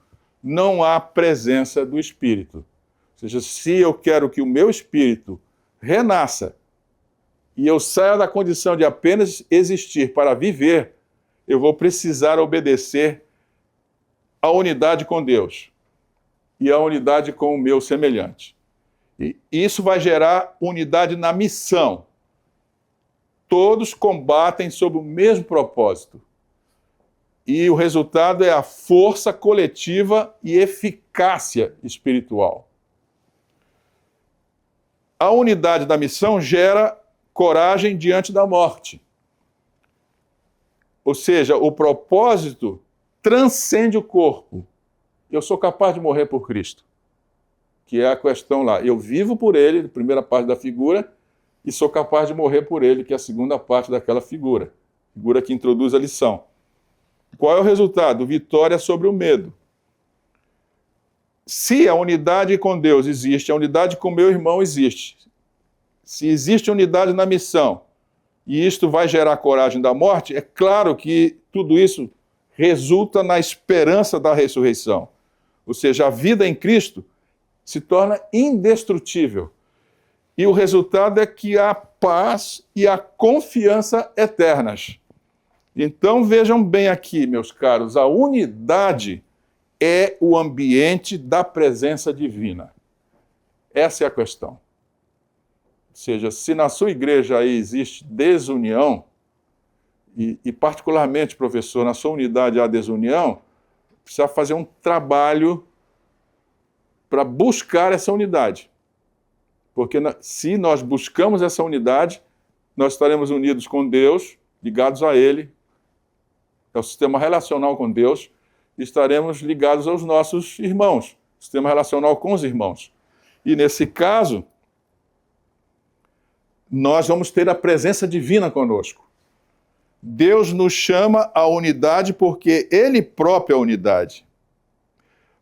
não há presença do Espírito. Ou seja, se eu quero que o meu espírito renasça e eu saia da condição de apenas existir para viver, eu vou precisar obedecer à unidade com Deus e à unidade com o meu semelhante. E isso vai gerar unidade na missão. Todos combatem sob o mesmo propósito. E o resultado é a força coletiva e eficácia espiritual. A unidade da missão gera coragem diante da morte. Ou seja, o propósito transcende o corpo. Eu sou capaz de morrer por Cristo, que é a questão lá. Eu vivo por ele, a primeira parte da figura, e sou capaz de morrer por ele, que é a segunda parte daquela figura. Figura que introduz a lição. Qual é o resultado? Vitória sobre o medo. Se a unidade com Deus existe, a unidade com meu irmão existe. Se existe unidade na missão, e isto vai gerar coragem da morte, é claro que tudo isso resulta na esperança da ressurreição. Ou seja, a vida em Cristo se torna indestrutível. E o resultado é que há paz e a confiança eternas. Então vejam bem aqui, meus caros, a unidade é o ambiente da presença divina. Essa é a questão. Ou seja, se na sua igreja aí existe desunião, e particularmente, professor, na sua unidade há desunião, precisa fazer um trabalho para buscar essa unidade. Porque se nós buscamos essa unidade, nós estaremos unidos com Deus, ligados a Ele, é o sistema relacional com Deus, e estaremos ligados aos nossos irmãos, sistema relacional com os irmãos. E nesse caso, nós vamos ter a presença divina conosco. Deus nos chama à unidade porque Ele próprio é a unidade.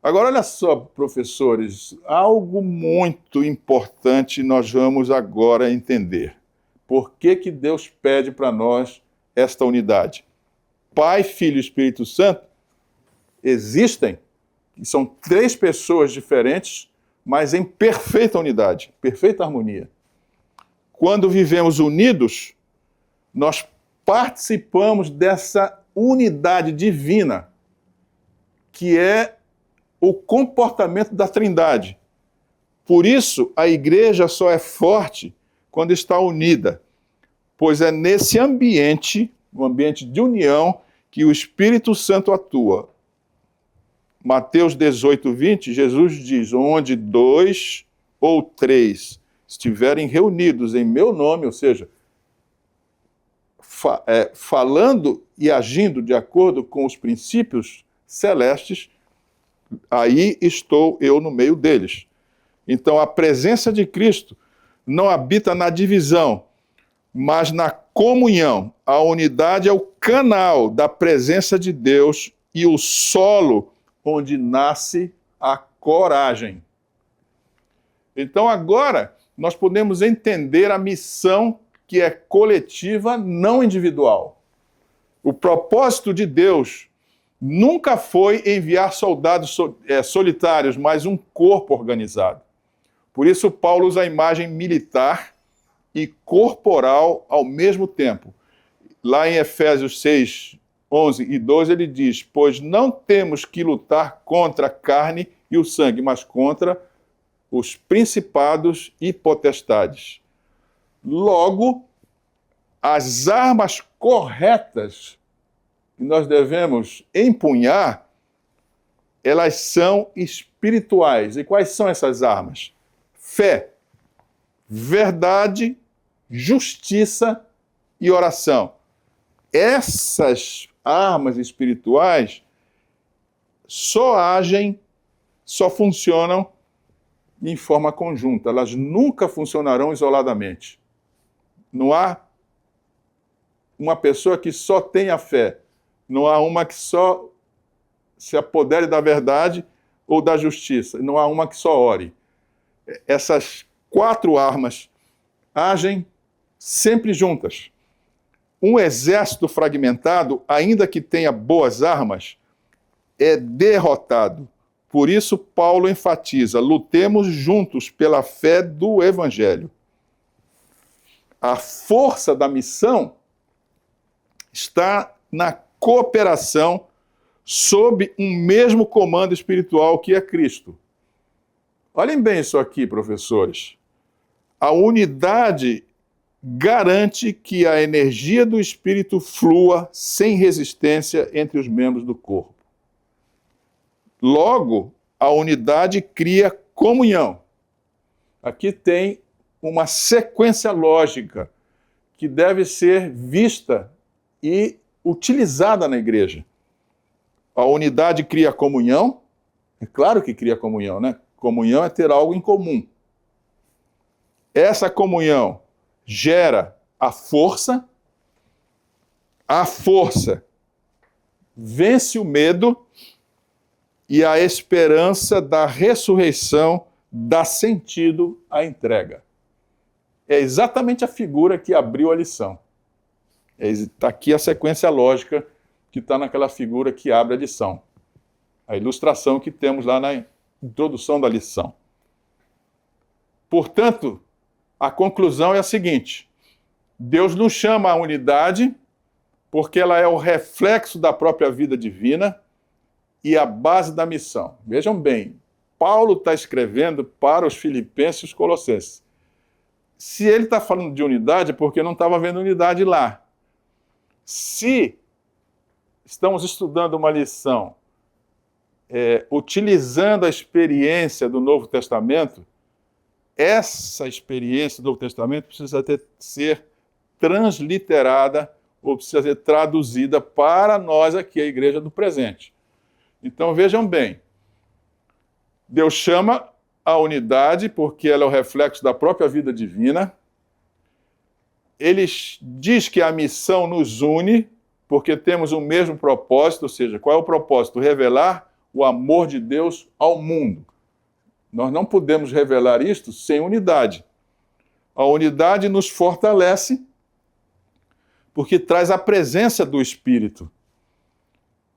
Agora, olha só, professores, algo muito importante nós vamos agora entender. Por que Deus pede para nós esta unidade? Pai, Filho e Espírito Santo existem, são três pessoas diferentes, mas em perfeita unidade, perfeita harmonia. Quando vivemos unidos, nós participamos dessa unidade divina, que é o comportamento da Trindade. Por isso, a igreja só é forte quando está unida, pois é nesse ambiente, um ambiente de união, que o Espírito Santo atua. Mateus 18, 20, Jesus diz, onde 2 ou 3 estiverem reunidos em meu nome, ou seja, falando e agindo de acordo com os princípios celestes, aí estou eu no meio deles. Então a presença de Cristo não habita na divisão, mas na comunhão. A unidade é o canal da presença de Deus e o solo onde nasce a coragem. Então agora nós podemos entender a missão que é coletiva, não individual. O propósito de Deus nunca foi enviar soldados solitários, mas um corpo organizado. Por isso Paulo usa a imagem militar e corporal ao mesmo tempo. Lá em Efésios 6, 11 e 12, ele diz, pois não temos que lutar contra a carne e o sangue, mas contra os principados e potestades. Logo, as armas corretas que nós devemos empunhar, elas são espirituais. E quais são essas armas? Fé, verdade, justiça e oração. Essas armas espirituais só agem, só funcionam em forma conjunta. Elas nunca funcionarão isoladamente. Não há uma pessoa que só tenha fé. Não há uma que só se apodere da verdade ou da justiça. Não há uma que só ore. Essas 4 armas agem sempre juntas. Um exército fragmentado, ainda que tenha boas armas, é derrotado. Por isso, Paulo enfatiza, lutemos juntos pela fé do Evangelho. A força da missão está na cooperação sob um mesmo comando espiritual que é Cristo. Olhem bem isso aqui, professores. A unidade garante que a energia do Espírito flua sem resistência entre os membros do corpo. Logo, a unidade cria comunhão. Aqui tem uma sequência lógica que deve ser vista e utilizada na igreja. A unidade cria comunhão. É claro que cria comunhão, né? Comunhão é ter algo em comum. Essa comunhão gera a força vence o medo e a esperança da ressurreição dá sentido à entrega. É exatamente a figura que abriu a lição. Está aqui a sequência lógica que está naquela figura que abre a lição. A ilustração que temos lá na introdução da lição. Portanto, a conclusão é a seguinte: Deus nos chama à unidade porque ela é o reflexo da própria vida divina e a base da missão. Vejam bem, Paulo está escrevendo para os filipenses e os colossenses. Se ele está falando de unidade, é porque não estava havendo unidade lá. Se estamos estudando uma lição utilizando a experiência do Novo Testamento, essa experiência do Novo Testamento precisa ser transliterada ou precisa ser traduzida para nós aqui, a igreja do presente. Então vejam bem, Deus chama a unidade porque ela é o reflexo da própria vida divina. Ele diz que a missão nos une porque temos o mesmo propósito, ou seja, qual é o propósito? Revelar o amor de Deus ao mundo. Nós não podemos revelar isto sem unidade. A unidade nos fortalece porque traz a presença do Espírito.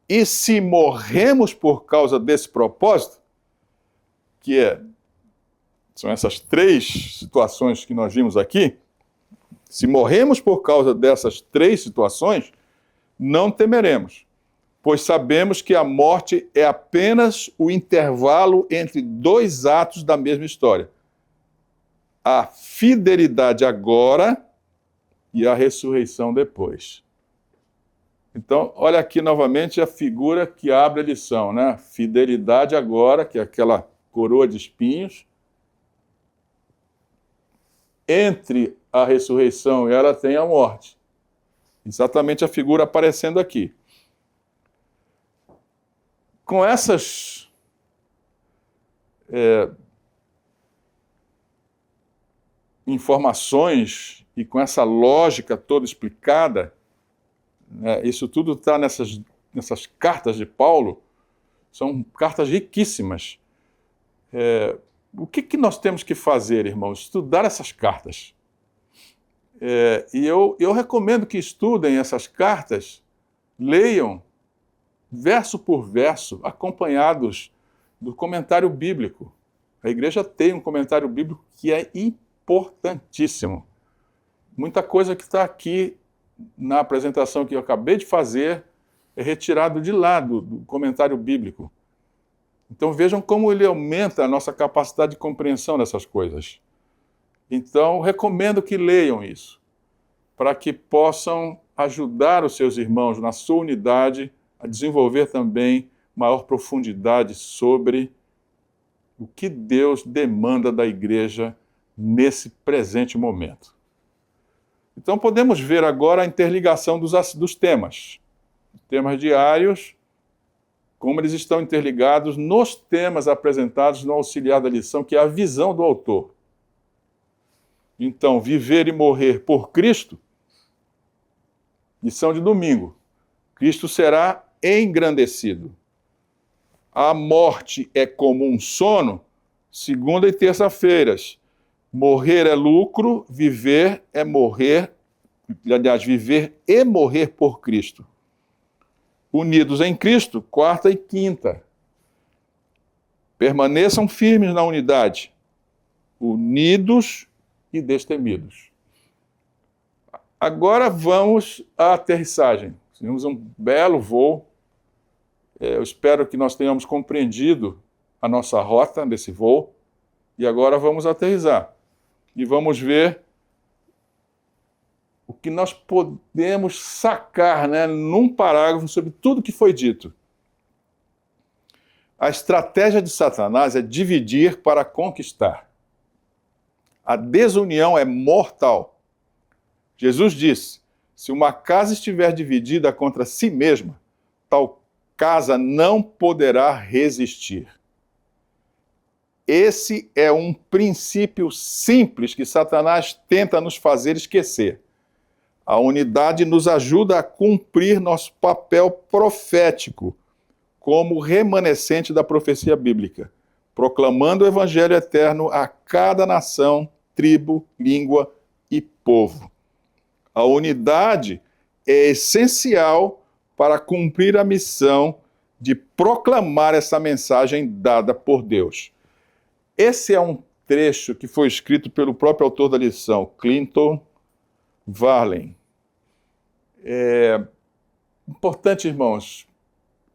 E se morremos por causa desse propósito, são essas três situações que nós vimos aqui, se morremos por causa dessas três situações, não temeremos, pois sabemos que a morte é apenas o intervalo entre dois atos da mesma história. A fidelidade agora e a ressurreição depois. Então, olha aqui novamente a figura que abre a lição, né? Fidelidade agora, que é aquela coroa de espinhos. Entre a ressurreição e ela tem a morte. Exatamente a figura aparecendo aqui. Com essas informações e com essa lógica toda explicada, isso tudo está nessas cartas de Paulo, são cartas riquíssimas. O que nós temos que fazer, irmãos? Estudar essas cartas. E eu recomendo que estudem essas cartas, leiam verso por verso, acompanhados do comentário bíblico. A igreja tem um comentário bíblico que é importantíssimo. Muita coisa que está aqui na apresentação que eu acabei de fazer é retirado de lá, do comentário bíblico. Então vejam como ele aumenta a nossa capacidade de compreensão dessas coisas. Então recomendo que leiam isso, para que possam ajudar os seus irmãos na sua unidade a desenvolver também maior profundidade sobre o que Deus demanda da igreja nesse presente momento. Então podemos ver agora a interligação dos temas. Temas diários, como eles estão interligados nos temas apresentados no auxiliar da lição, que é a visão do autor. Então, viver e morrer por Cristo, lição de domingo. Cristo será engrandecido. A morte é como um sono, segunda e terça-feiras. Morrer é lucro, viver é morrer, aliás, viver e morrer por Cristo. Unidos em Cristo, quarta e quinta. Permaneçam firmes na unidade, unidos e destemidos. Agora vamos à aterrissagem. Tivemos um belo voo. Eu espero que nós tenhamos compreendido a nossa rota desse voo. E agora vamos aterrissar. E vamos ver que nós podemos sacar, né, num parágrafo sobre tudo que foi dito. A estratégia de Satanás é dividir para conquistar. A desunião é mortal. Jesus disse: se uma casa estiver dividida contra si mesma, tal casa não poderá resistir. Esse é um princípio simples que Satanás tenta nos fazer esquecer. A unidade nos ajuda a cumprir nosso papel profético como remanescente da profecia bíblica, proclamando o evangelho eterno a cada nação, tribo, língua e povo. A unidade é essencial para cumprir a missão de proclamar essa mensagem dada por Deus. Esse é um trecho que foi escrito pelo próprio autor da lição, Clinton Varley. É importante, irmãos,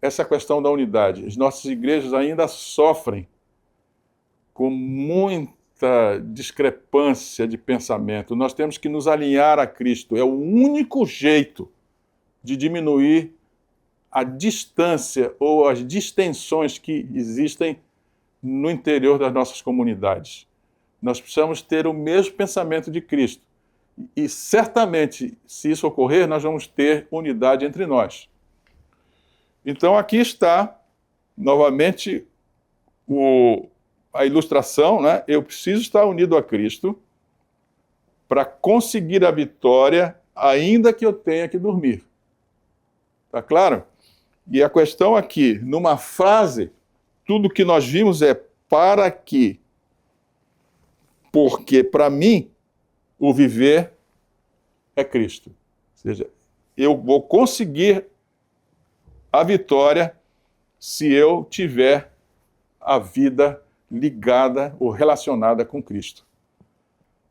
essa questão da unidade. As nossas igrejas ainda sofrem com muita discrepância de pensamento. Nós temos que nos alinhar a Cristo. É o único jeito de diminuir a distância ou as distensões que existem no interior das nossas comunidades. Nós precisamos ter o mesmo pensamento de Cristo. E certamente, se isso ocorrer, nós vamos ter unidade entre nós. Então aqui está, novamente, a ilustração, né? Eu preciso estar unido a Cristo para conseguir a vitória, ainda que eu tenha que dormir. Tá claro? E a questão aqui, numa frase, tudo que nós vimos é para que, porque para mim o viver é Cristo. Ou seja, eu vou conseguir a vitória se eu tiver a vida ligada ou relacionada com Cristo.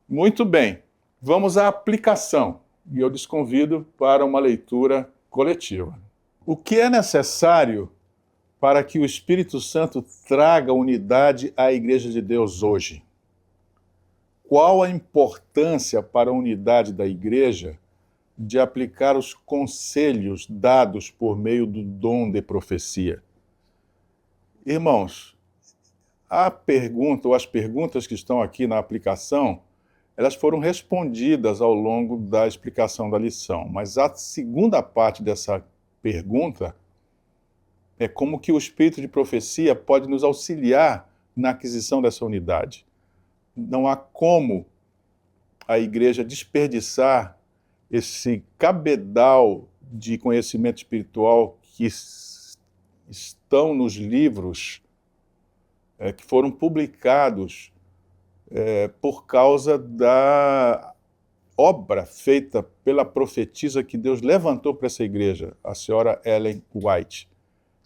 Muito bem, vamos à aplicação. E eu lhes convido para uma leitura coletiva. O que é necessário para que o Espírito Santo traga unidade à Igreja de Deus hoje? Qual a importância para a unidade da Igreja de aplicar os conselhos dados por meio do dom de profecia? Irmãos, a pergunta ou as perguntas que estão aqui na aplicação, elas foram respondidas ao longo da explicação da lição, mas a segunda parte dessa pergunta é como que o Espírito de profecia pode nos auxiliar na aquisição dessa unidade. Não há como a igreja desperdiçar esse cabedal de conhecimento espiritual que estão nos livros que foram publicados por causa da obra feita pela profetisa que Deus levantou para essa igreja, a senhora Ellen White.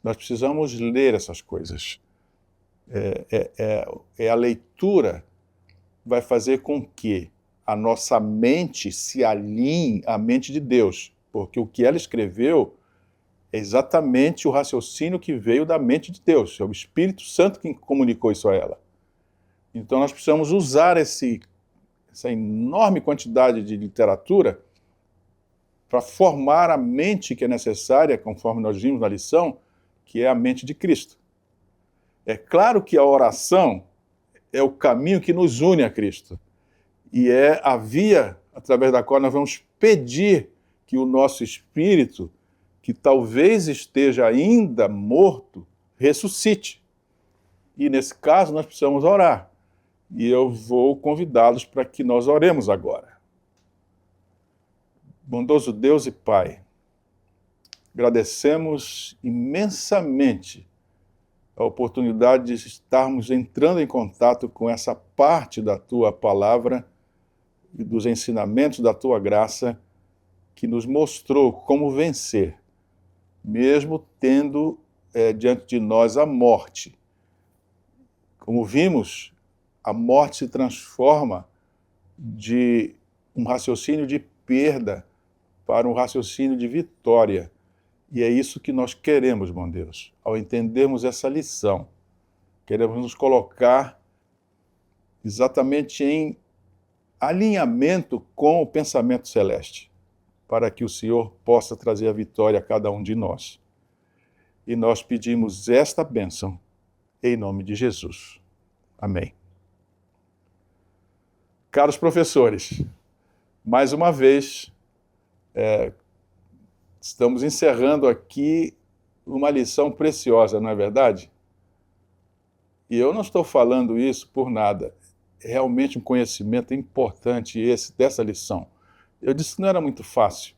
Nós precisamos ler essas coisas. A leitura vai fazer com que a nossa mente se alinhe à mente de Deus, porque o que ela escreveu é exatamente o raciocínio que veio da mente de Deus, é o Espírito Santo que comunicou isso a ela. Então nós precisamos usar essa enorme quantidade de literatura para formar a mente que é necessária, conforme nós vimos na lição, que é a mente de Cristo. É claro que a oração é o caminho que nos une a Cristo. E é a via através da qual nós vamos pedir que o nosso espírito, que talvez esteja ainda morto, ressuscite. E nesse caso nós precisamos orar. E eu vou convidá-los para que nós oremos agora. Bondoso Deus e Pai, agradecemos imensamente a oportunidade de estarmos entrando em contato com essa parte da Tua palavra e dos ensinamentos da Tua graça que nos mostrou como vencer, mesmo tendo diante de nós a morte. Como vimos, a morte se transforma de um raciocínio de perda para um raciocínio de vitória. E é isso que nós queremos, bom Deus, ao entendermos essa lição. Queremos nos colocar exatamente em alinhamento com o pensamento celeste. para que o Senhor possa trazer a vitória a cada um de nós. E nós pedimos esta bênção em nome de Jesus. Amém. Caros professores, mais uma vez, estamos encerrando aqui uma lição preciosa, não é verdade? E eu não estou falando isso por nada. É realmente um conhecimento importante esse dessa lição. Eu disse que não era muito fácil,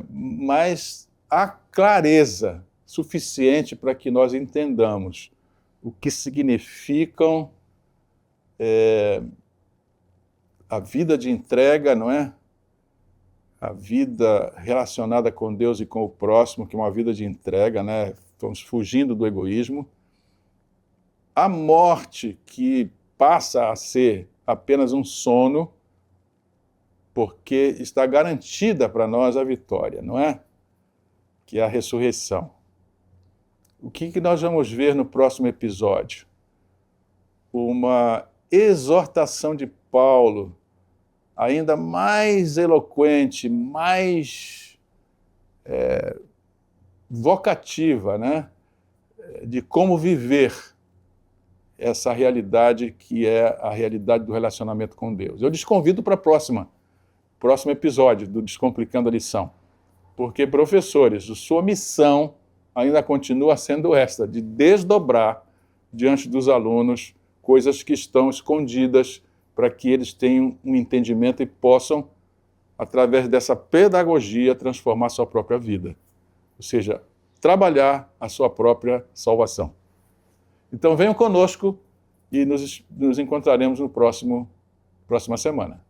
mas há clareza suficiente para que nós entendamos o que significam a vida de entrega, não é? A vida relacionada com Deus e com o próximo, que é uma vida de entrega, né? Estamos fugindo do egoísmo. A morte, que passa a ser apenas um sono, porque está garantida para nós a vitória, não é? Que é a ressurreição. O que nós vamos ver no próximo episódio? Uma exortação de Paulo, ainda mais eloquente, mais vocativa, né? De como viver essa realidade que é a realidade do relacionamento com Deus. Eu lhes convido para o próximo episódio do Descomplicando a Lição, porque, professores, a sua missão ainda continua sendo esta, de desdobrar diante dos alunos coisas que estão escondidas para que eles tenham um entendimento e possam, através dessa pedagogia, transformar sua própria vida. Ou seja, trabalhar a sua própria salvação. Então venham conosco e nos encontraremos no próxima semana.